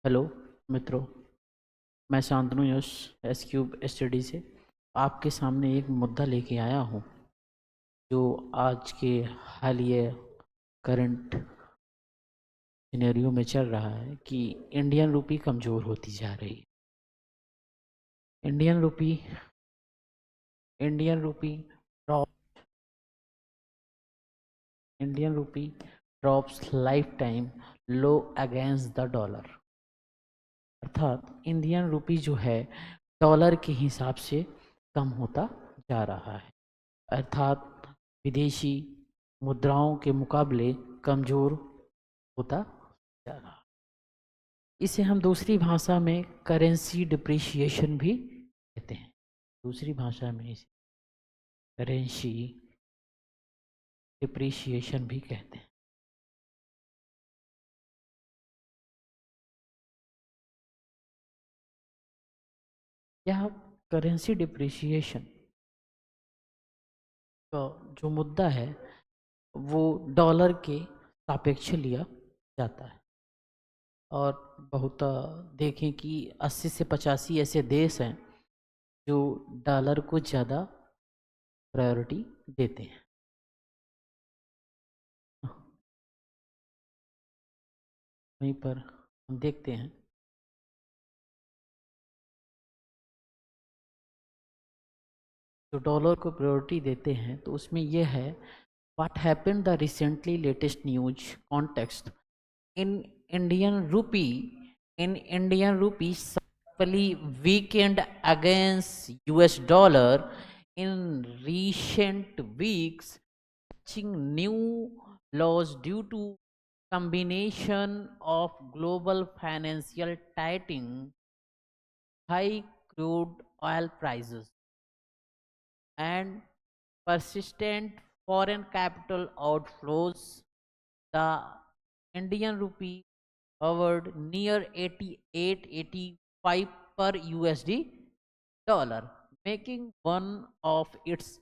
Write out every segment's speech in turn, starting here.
Hello मित्रों, मैं शांतनु यश S cube study से आपके सामने एक मुद्दा लेके आया हूँ जो आज के हालिया करंट सिनेरियो में चल रहा है कि इंडियन रुपी कमज़ोर होती जा रही है। Indian rupee Indian rupee drop Indian rupee drops life time low against the dollar. अर्थात इंडियन रुपी जो है डॉलर के हिसाब से कम होता जा रहा है। अर्थात विदेशी मुद्राओं के मुकाबले कमज़ोर होता जा रहा है। इसे हम दूसरी भाषा में करेंसी डिप्रिशिएशन भी कहते हैं। दूसरी भाषा में इसे करेंसी डिप्रिशिएशन भी कहते हैं। यह करेंसी डिप्रिशिएशन का जो मुद्दा है वो डॉलर के सापेक्ष लिया जाता है। और बहुत देखें कि 80 से 85 ऐसे देश हैं जो डॉलर को ज़्यादा प्रायोरिटी देते हैं। वहीं पर हम देखते हैं जो डॉलर को प्रायोरिटी देते हैं तो उसमें यह है what happened the recently latest news context in Indian rupee in Indian rupee sharply weakened against US dollar in recent weeks, touching new lows due to combination of global financial tightening, high crude oil prices, and persistent foreign capital outflows. The Indian rupee hovered near 88.85 per USD dollar, making one of its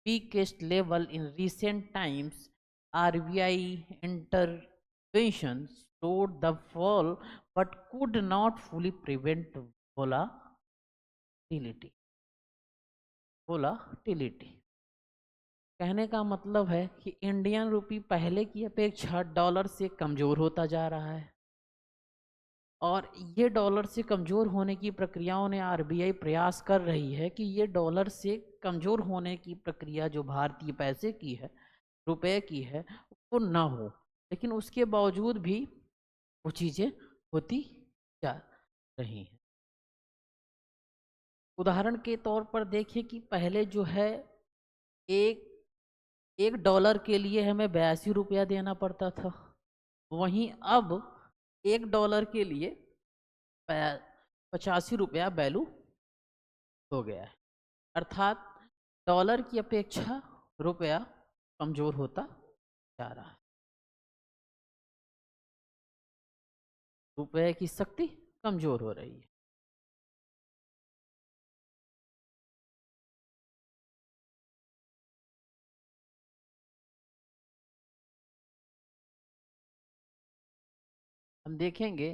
weakest level in recent times. RBI intervention slowed the fall but could not fully prevent volatility. volatility कहने का मतलब है कि Indian rupee पहले की अपेक्षा dollar से कमज़ोर होता जा रहा है और ये डॉलर से कमज़ोर होने की प्रक्रियाओं ने आरबीआई प्रयास कर रही है कि ये डॉलर से कमज़ोर होने की प्रक्रिया जो भारतीय पैसे की है, रुपए की है, वो ना हो। लेकिन उसके बावजूद भी वो चीज़ें होती जा रही हैं। उदाहरण के तौर पर देखिए कि पहले जो है एक एक डॉलर के लिए हमें 82 रुपया देना पड़ता था, वहीं अब एक डॉलर के लिए 85 रुपया वैल्यू हो गया है। अर्थात डॉलर की अपेक्षा रुपया कमज़ोर होता जा रहा है। रुपये की शक्ति कमज़ोर हो रही है। हम देखेंगे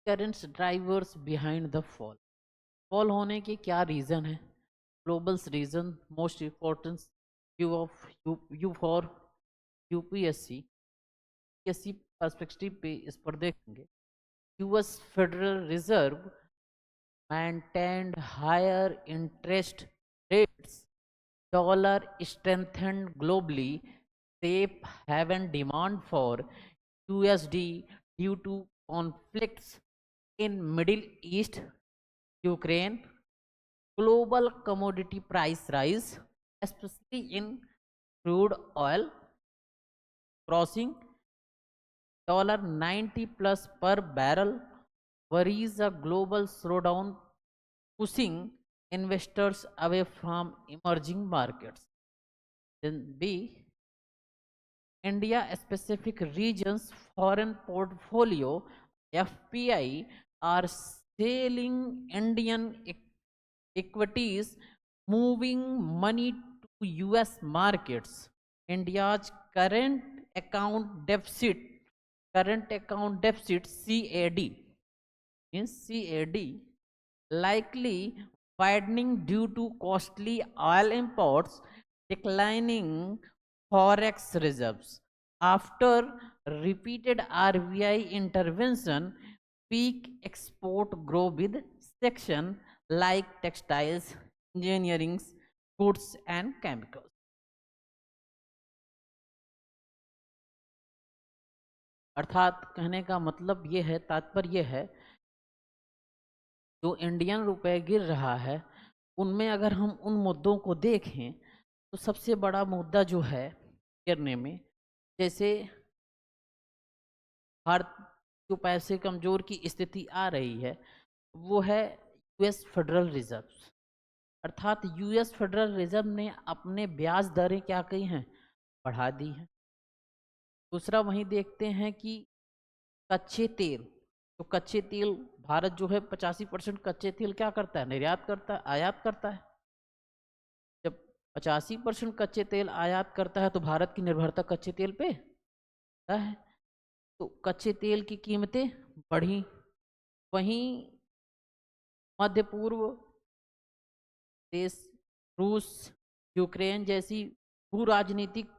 current drivers behind the fall. Fall होने के क्या रीज़न है? Global reason, most important view of you for UPSC perspective पे इस पर देखेंगे। US federal reserve maintained higher interest rates, dollar strengthened globally, safe haven demand for USD due to conflicts in Middle East, Ukraine, global commodity price rise, especially in crude oil, crossing $90 plus per barrel, worries a global slowdown pushing investors away from emerging markets. Then B, India specific regions foreign portfolio FPI are selling Indian equities, moving money to US markets. India's account deficit CAD means CAD likely widening due to costly oil imports, declining forex reserves. After repeated RBI intervention, peak export grow with section like textiles, engineering, goods and chemicals. अर्थात कहने का मतलब ये है, तात्पर्य ये है, जो इंडियन रुपए गिर रहा है उनमें अगर हम उन मुद्दों को देखें तो सबसे बड़ा मुद्दा जो है गिरने में, जैसे भारत जो पैसे कमजोर की स्थिति आ रही है वो है यूएस फेडरल रिजर्व। अर्थात यूएस फेडरल रिजर्व ने अपने ब्याज दरें क्या की हैं, बढ़ा दी हैं। दूसरा वहीं देखते हैं कि कच्चे तेल, तो कच्चे तेल भारत जो है 85% कच्चे तेल क्या करता है, निर्यात करता है, आयात करता है। जब 85% कच्चे तेल आयात करता है तो भारत की निर्भरता कच्चे तेल पे है, तो कच्चे तेल की कीमतें बढ़ी। वहीं मध्य पूर्व देश रूस, यूक्रेन जैसी भू राजनीतिक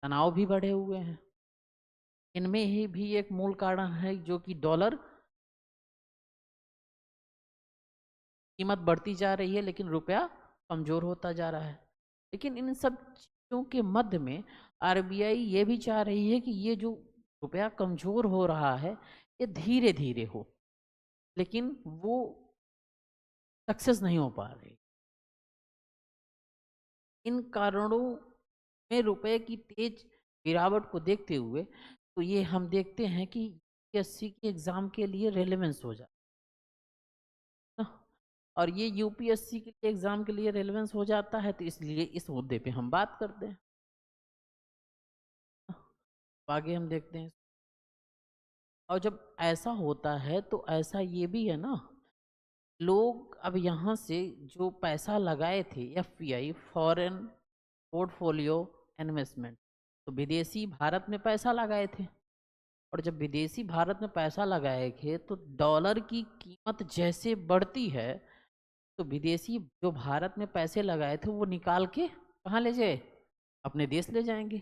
तनाव भी बढ़े हुए हैं। इनमें ही भी एक मूल कारण है जो कि डॉलर कीमत बढ़ती जा रही है लेकिन रुपया कमजोर होता जा रहा है। लेकिन इन सब चीज़ों के मध्य में आरबीआई ये भी चाह रही है कि ये जो रुपया कमजोर हो रहा है ये धीरे धीरे हो, लेकिन वो सक्सेस नहीं हो पा रही। इन कारणों में रुपए की तेज गिरावट को देखते हुए तो ये हम देखते हैं कि यूपीएससी के एग्ज़ाम के लिए रेलेवेंस हो जाता है, और ये यूपीएससी के लिए एग्ज़ाम के लिए रेलेवेंस हो जाता है, तो इसलिए इस मुद्दे पे हम बात करते हैं। आगे हम देखते हैं, और जब ऐसा होता है तो ऐसा ये भी है ना, लोग अब यहाँ से जो पैसा लगाए थे एफपीआई, फॉरेन पोर्टफोलियो इन्वेस्टमेंट, तो विदेशी भारत में पैसा लगाए थे, और जब विदेशी भारत में पैसा लगाए थे तो डॉलर की कीमत जैसे बढ़ती है तो विदेशी जो भारत में पैसे लगाए थे वो निकाल के कहाँ ले जाए, अपने देश ले जाएंगे।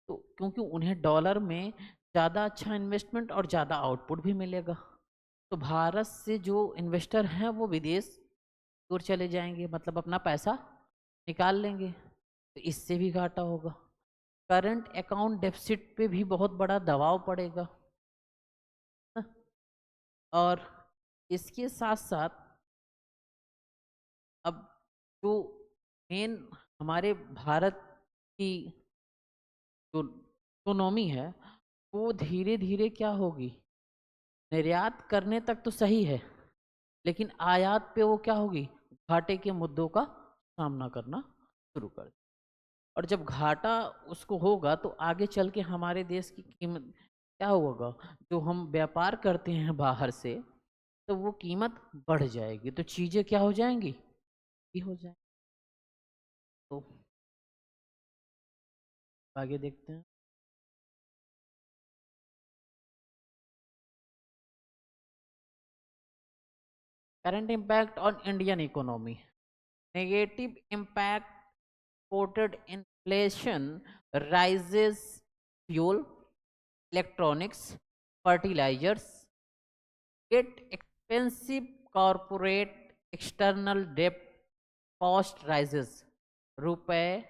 तो क्योंकि उन्हें डॉलर में ज़्यादा अच्छा इन्वेस्टमेंट और ज़्यादा आउटपुट भी मिलेगा, तो भारत से जो इन्वेस्टर हैं वो विदेश दूर चले जाएंगे, मतलब अपना पैसा निकाल लेंगे, तो इससे भी घाटा होगा। करंट अकाउंट डेफिसिट पे भी बहुत बड़ा दबाव पड़ेगा। और इसके साथ साथ अब जो मेन हमारे भारत की जो इकोनॉमी है वो धीरे धीरे क्या होगी, निर्यात करने तक तो सही है लेकिन आयात पे वो क्या होगी, घाटे के मुद्दों का सामना करना शुरू कर। और जब घाटा उसको होगा तो आगे चल के हमारे देश की कीमत क्या होगा, जो हम व्यापार करते हैं बाहर से तो वो कीमत बढ़ जाएगी, तो चीज़ें क्या हो जाएंगी, ये हो जाए। तो आगे देखते हैं। Current impact on Indian economy, negative impact reported inflation rises, fuel, electronics, fertilizers get expensive, corporate external debt cost rises, rupee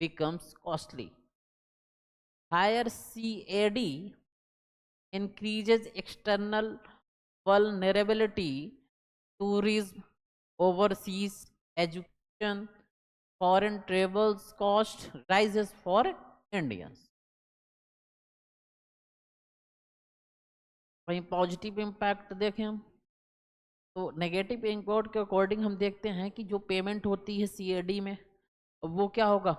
becomes costly, higher CAD increases external vulnerability, tourism, overseas education, foreign travels cost rises for Indians। वहीं positive impact देखें हम तो negative impact के according हम देखते हैं कि जो पेमेंट होती है सीएडी में वो क्या होगा,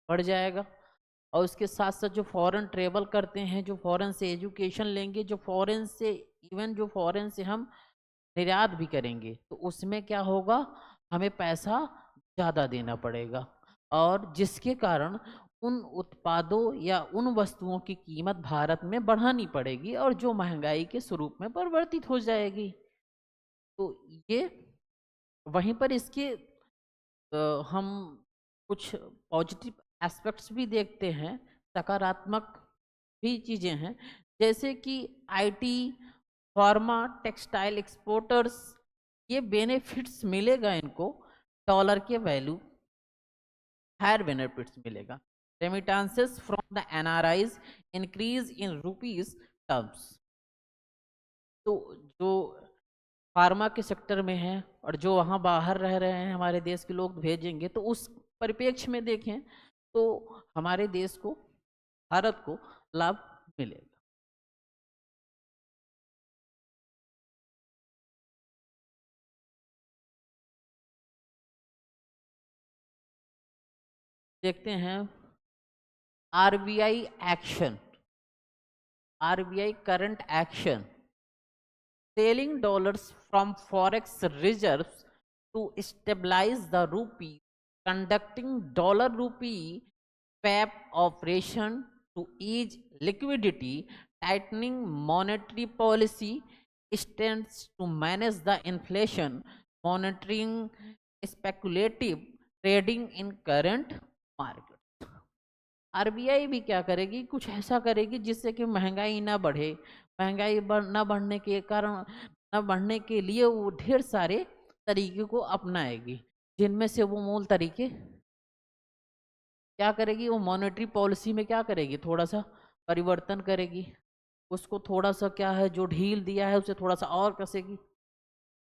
बढ़ जाएगा। और उसके साथ साथ जो फॉरेन ट्रेवल करते हैं, जो फॉरेन से एजुकेशन लेंगे, जो फॉरेन से इवन जो फॉरेन से हम निर्यात भी करेंगे तो उसमें क्या होगा, हमें पैसा ज़्यादा देना पड़ेगा, और जिसके कारण उन उत्पादों या उन वस्तुओं की कीमत भारत में बढ़ानी पड़ेगी और जो महंगाई के स्वरूप में परिवर्तित हो जाएगी। तो ये वहीं पर इसके हम कुछ पॉजिटिव एस्पेक्ट्स भी देखते हैं, सकारात्मक भी चीज़ें हैं, जैसे कि आईटी, फार्मा, टेक्सटाइल एक्सपोर्टर्स, ये बेनिफिट्स मिलेगा इनको, डॉलर के वैल्यू हायर बेनिफिट्स मिलेगा। Remittances from the NRIs increase in rupees terms. तो जो फार्मा के सेक्टर में है और जो वहाँ बाहर रह रहे हैं हमारे देश के लोग भेजेंगे, तो उस परिप्रेक्ष्य में देखें तो हमारे देश को, भारत को लाभ मिलेगा। देखते हैं RBI action, RBI current action, selling dollars from forex reserves to stabilize the rupee, conducting dollar rupee swap operation to ease liquidity, tightening monetary policy stance to manage the inflation, monitoring speculative trading in current market। RBI भी क्या करेगी, कुछ ऐसा करेगी जिससे कि महंगाई ना बढ़े। महंगाई ना बढ़ने के कारण, ना बढ़ने के लिए वो ढेर सारे तरीके को अपनाएगी, जिनमें से वो मूल तरीके क्या करेगी, वो मॉनेटरी पॉलिसी में क्या करेगी, थोड़ा सा परिवर्तन करेगी। उसको थोड़ा सा क्या है, जो ढील दिया है उसे थोड़ा सा और कसेगी,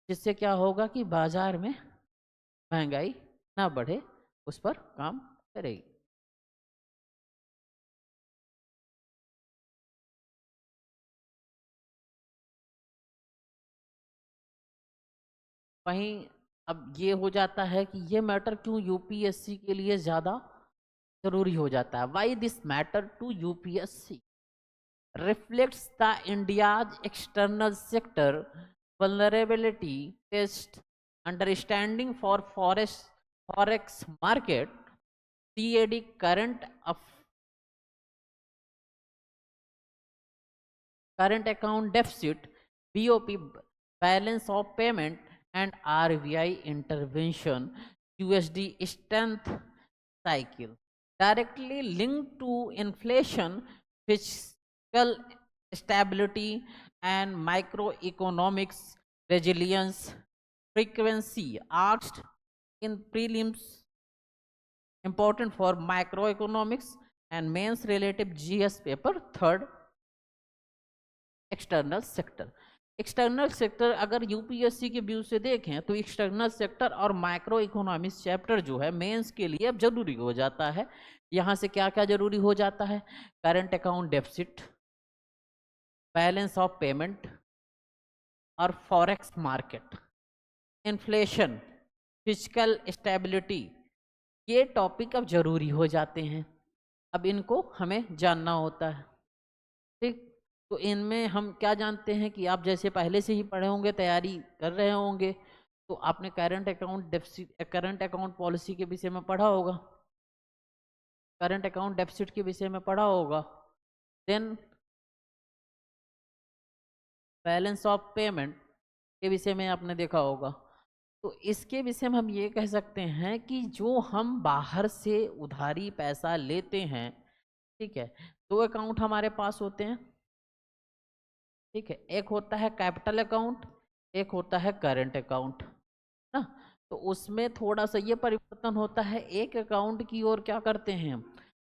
जिससे क्या होगा कि बाजार में महंगाई ना बढ़े, उस पर काम करेगी। वहीं अब ये हो जाता है कि ये मैटर क्यों यूपीएससी के लिए ज़्यादा जरूरी हो जाता है। Why this matter to UPSC reflects the India's external sector vulnerability test, understanding for forex market, CAD current account deficit, BOP balance of payment, and RBI intervention, USD strength cycle, directly linked to inflation, fiscal stability, and microeconomics resilience. Frequency asked in prelims, important for microeconomics and mains relative GS paper third। External sector, external sector अगर UPSC के view से देखें तो external sector और micro economics chapter जो है mains के लिए अब जरूरी हो जाता है। यहाँ से क्या क्या जरूरी हो जाता है, current account deficit, balance of payment और forex market, inflation, physical stability, ये टॉपिक अब जरूरी हो जाते हैं, अब इनको हमें जानना होता है। ठीक, तो इनमें हम क्या जानते हैं कि आप जैसे पहले से ही पढ़े होंगे, तैयारी कर रहे होंगे, तो आपने current account deficit, current account policy के विषय में पढ़ा होगा, करंट अकाउंट डेफिसिट के विषय में पढ़ा होगा, देन बैलेंस ऑफ पेमेंट के विषय में आपने देखा होगा। तो इसके विषय में हम ये कह सकते हैं कि जो हम बाहर से उधारी पैसा लेते हैं, ठीक है, दो अकाउंट हमारे पास होते हैं, ठीक है, एक होता है कैपिटल अकाउंट, एक होता है करंट अकाउंट ना। तो उसमें थोड़ा सा ये परिवर्तन होता है, एक अकाउंट की ओर क्या करते हैं,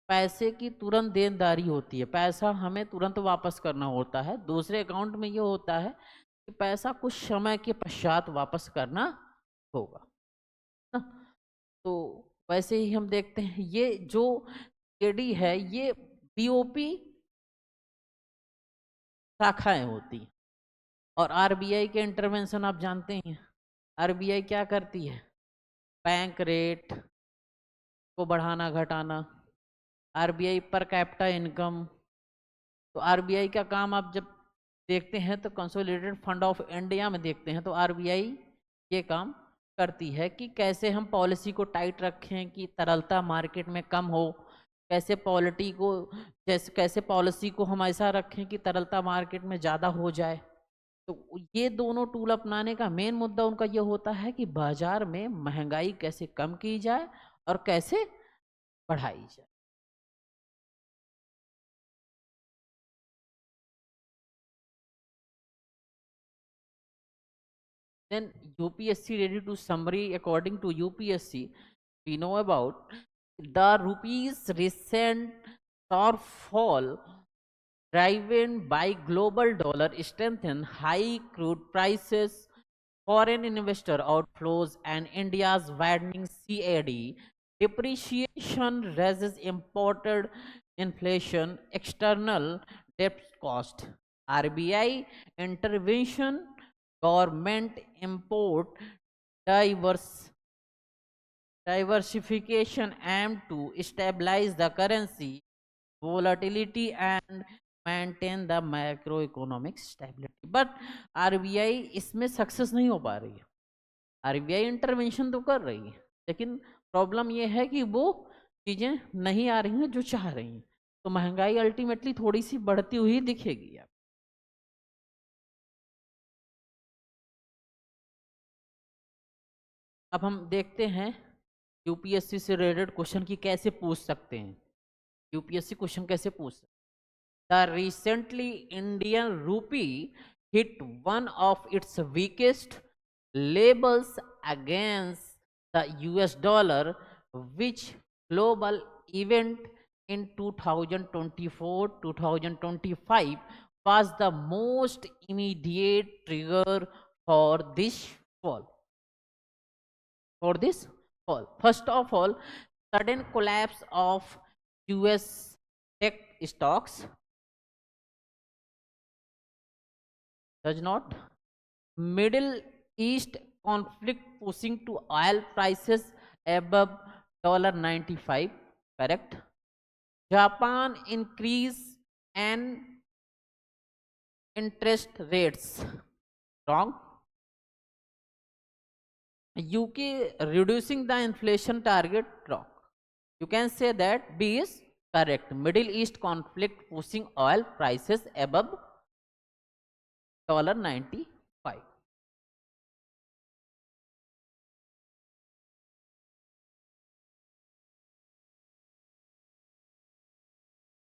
पैसे की तुरंत देनदारी होती है, पैसा हमें तुरंत वापस करना होता है। दूसरे अकाउंट में ये होता है कि पैसा कुछ समय के पश्चात वापस करना होगा ना। तो वैसे ही हम देखते हैं ये जो केडी है, ये बीओपी शाखाएं होती हैं, और आरबीआई के इंटरवेंशन आप जानते हैं, आरबीआई क्या करती है, बैंक रेट को बढ़ाना घटाना, आरबीआई पर कैपिटा इनकम। तो आरबीआई का काम आप जब देखते हैं तो कंसोलिडेटेड फंड ऑफ इंडिया में देखते हैं, तो आरबीआई ये काम करती है कि कैसे हम पॉलिसी को टाइट रखें कि तरलता मार्केट में कम हो, कैसे पॉलिटी को, जैसे कैसे पॉलिसी को हम ऐसा रखें कि तरलता मार्केट में ज़्यादा हो जाए। तो ये दोनों टूल अपनाने का मेन मुद्दा उनका ये होता है कि बाजार में महंगाई कैसे कम की जाए और कैसे बढ़ाई जाए। Then UPSC ready to summary. According to UPSC, we know about the rupee's recent sharp fall driven by global dollar strength and high crude prices, foreign investor outflows, and India's widening CAD depreciation raises imported inflation, external debt cost. RBI intervention, government import diverse diversification aim to stabilize the currency volatility and maintain the macroeconomic stability. But RBI इसमें success नहीं हो पा रही है। RBI intervention तो कर रही है, लेकिन प्रॉब्लम ये है कि वो चीजें नहीं आ रही हैं जो चाह रही हैं, तो महंगाई अल्टीमेटली थोड़ी सी बढ़ती हुई दिखेगी। अब हम देखते हैं यूपीएससी से रिलेटेड क्वेश्चन की कैसे पूछ सकते हैं। यूपीएससी क्वेश्चन कैसे पूछ सकते हैं? The recently Indian rupee hit one of its weakest levels against the US dollar, which global event in 2024-2025 was the most immediate trigger for this fall. For this fall, first of all, sudden collapse of US tech stocks. Does not. Middle East conflict pushing to oil prices above $95. Correct. Japan increase and interest rates. Wrong. UK reducing the inflation target. Wrong. You can say that B is correct. Middle East conflict pushing oil prices above $95.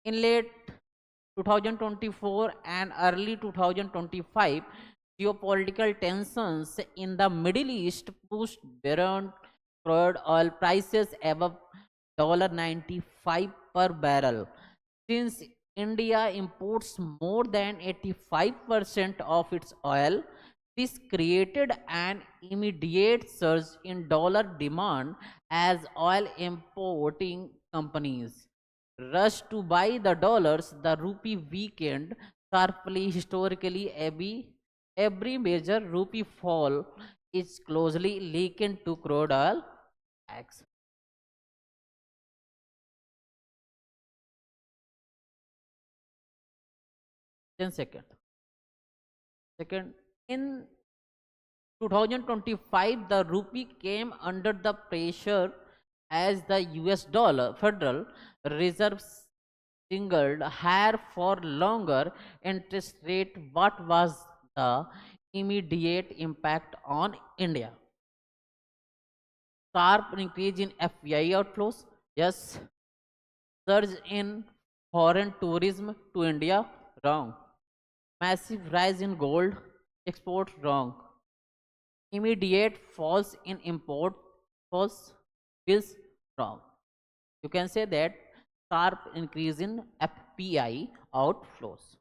In late 2024 and early 2025, geopolitical tensions in the Middle East pushed Brent crude oil prices above $95 per barrel. Since India imports more than 85% of its oil, this created an immediate surge in dollar demand as oil importing companies rushed to buy the dollars. The rupee weakened sharply. Historically, every major rupee fall is closely linked to crude oil tax. Then second, in 2025, the rupee came under the pressure as the US dollar Federal Reserve singled higher for longer interest rate. What was the immediate impact on India? Sharp increase in FPI outflows. Yes. Surge in foreign tourism to India. Wrong. Massive rise in gold export. Wrong. Immediate falls in import falls bills. Wrong. You can say that sharp increase in FPI outflows.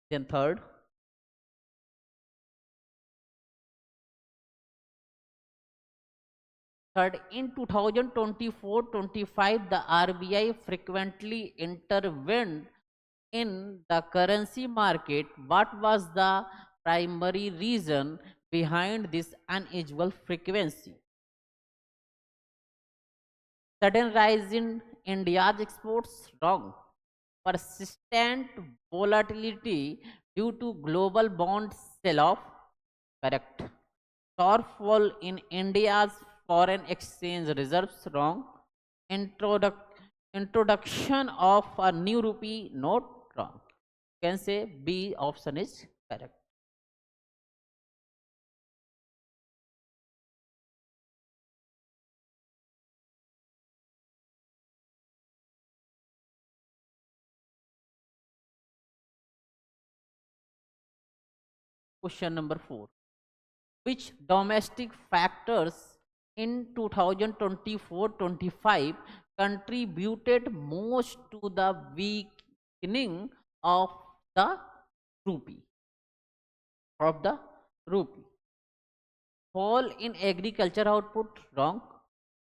Then third, in 2024-25, the RBI frequently intervened in the currency market. What was the primary reason behind this unusual frequency? Sudden rise in India's exports. Wrong. Persistent volatility due to global bond sell-off. Correct. Shortfall in India's foreign exchange reserves. Wrong. Introduction of a new rupee note, wrong. You can say B option is correct. Question number 4. Which domestic factors in 2024-25 contributed most to the weakening of the rupee? Of the rupee. Fall in agriculture output, wrong.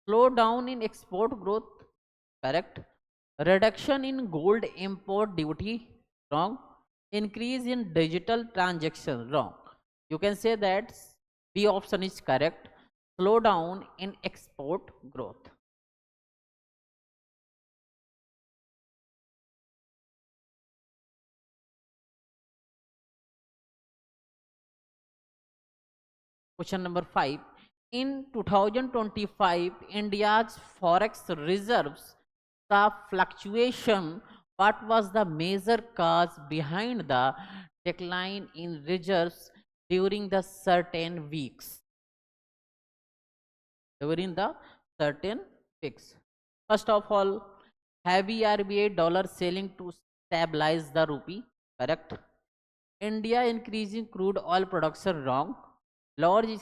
Slowdown in export growth, correct. Reduction in gold import duty, wrong. Increase in digital transaction, wrong. You can say that B option is correct. Slowdown in export growth. Question number 5. In 2025, India's forex reserves saw fluctuation. What was the major cause behind the decline in reserves during the certain weeks? During the certain weeks. First of all, heavy RBI dollar selling to stabilize the rupee, correct. India increasing crude oil production, wrong. Large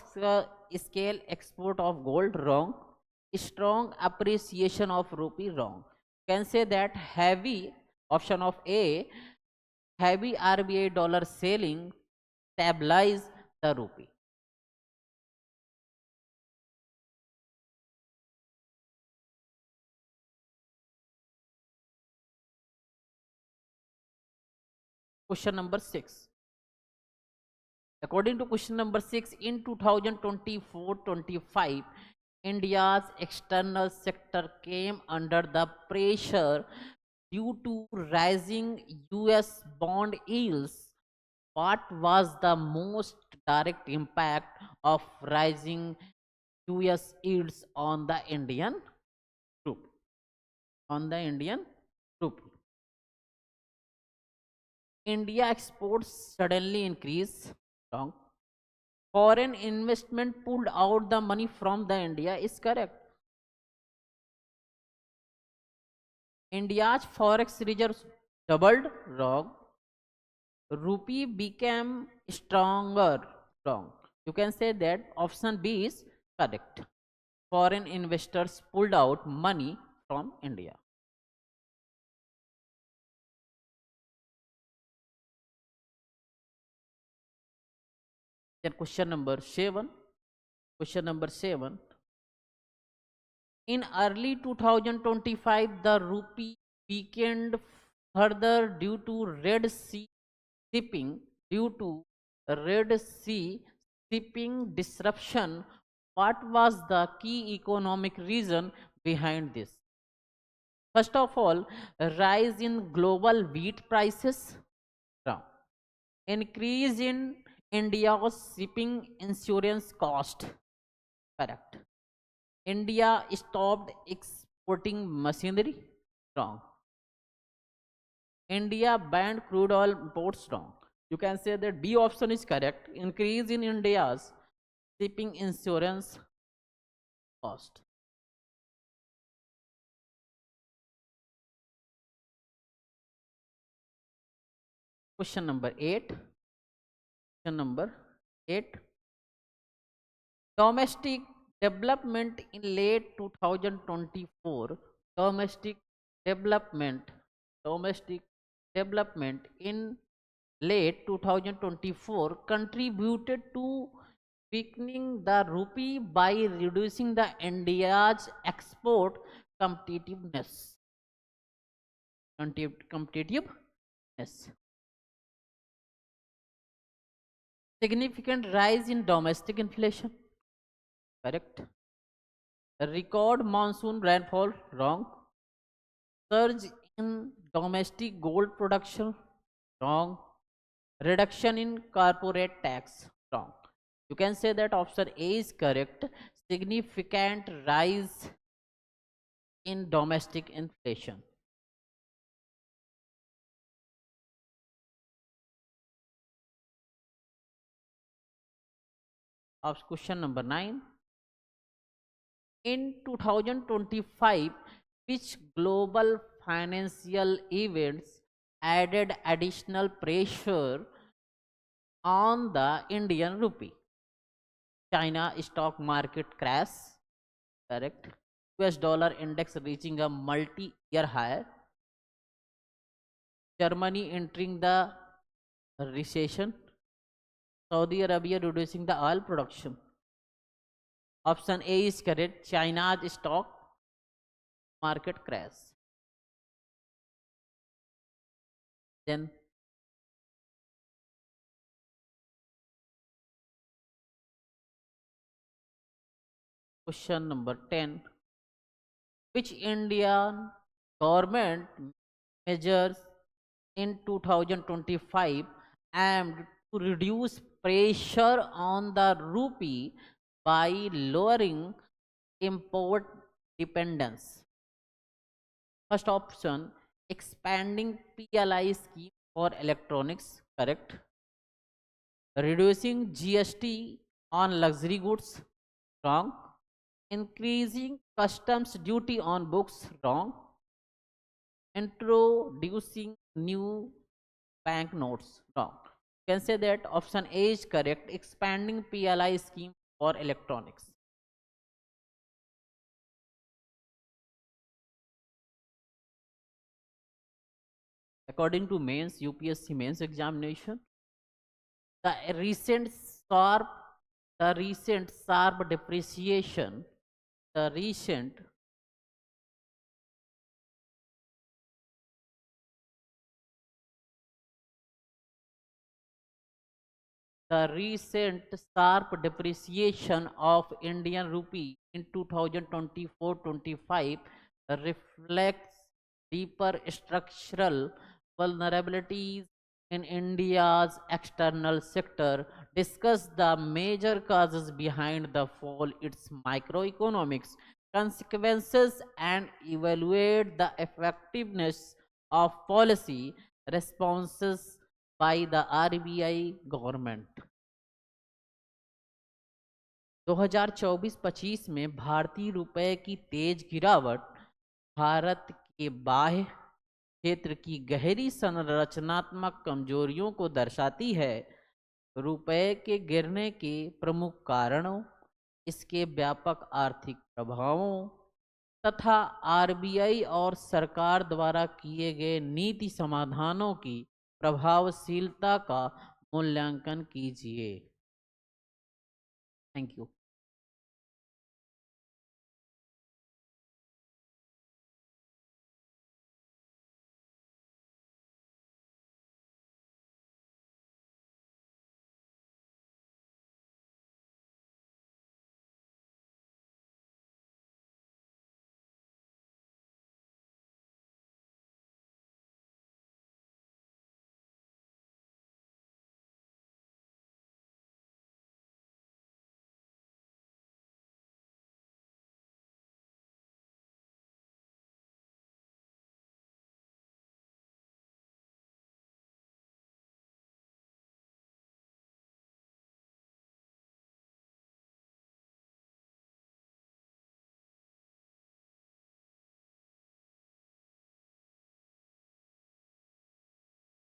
scale export of gold, wrong. Strong appreciation of rupee, wrong. Can say that heavy option of A, heavy RBI dollar selling stabilize the rupee. Question number 6. According to question number 6, in 2024-25, India's external sector came under the pressure due to rising US bond yields. What was the most direct impact of rising US yields on the Indian rupee? On the Indian rupee. India exports suddenly increase, wrong. Foreign investment pulled out the money from the India is correct. India's forex reserves doubled, wrong. Rupee became stronger, wrong. You can say that option B is correct. Foreign investors pulled out money from India. Then question number 7. Question number 7. In early 2025, the rupee weakened further due to Red Sea shipping. Due to Red Sea shipping disruption, what was the key economic reason behind this? First of all, rise in global wheat prices, wrong. Increase in India's shipping insurance cost, correct. India stopped exporting machinery, wrong. India banned crude oil imports, wrong. You can say that B option is correct. Increase in India's shipping insurance cost. Question number 8. Question number 8. Domestic development in late 2024. Domestic development. Domestic development in late 2024 contributed to weakening the rupee by reducing the India's export competitiveness. Competitiveness. Significant rise in domestic inflation, correct. Record monsoon rainfall, wrong. Surge in domestic gold production, wrong. Reduction in corporate tax, wrong. You can say that option A is correct. Significant rise in domestic inflation. Of question number 9. In 2025, which global financial events added additional pressure on the Indian rupee? China stock market crash, correct. US dollar index reaching a multi-year high. Germany entering the recession. Saudi Arabia reducing the oil production. Option A is correct. China's stock market crash. Then question number 10. Which Indian government measures in 2025 aimed to reduce pressure on the rupee by lowering import dependence? First option, expanding PLI scheme for electronics, correct. Reducing GST on luxury goods, wrong. Increasing customs duty on books, wrong. Introducing new banknotes, wrong. You can say that option A is correct, expanding PLI scheme for electronics. According to mains, UPSC mains examination, the recent sharp depreciation, the recent sharp depreciation of Indian rupee in 2024-25 reflects deeper structural vulnerabilities in India's external sector. Discuss the major causes behind the fall, its microeconomics consequences, and evaluate the effectiveness of policy responses by the RBI government. 2024-25 में भारतीय रुपए की तेज गिरावट भारत के बाह्य क्षेत्र की गहरी संरचनात्मक कमजोरियों को दर्शाती है। रुपए के गिरने के प्रमुख कारणों, इसके व्यापक आर्थिक प्रभावों तथा आरबीआई और सरकार द्वारा किए गए नीति समाधानों की प्रभावशीलता का मूल्यांकन कीजिए। Thank you.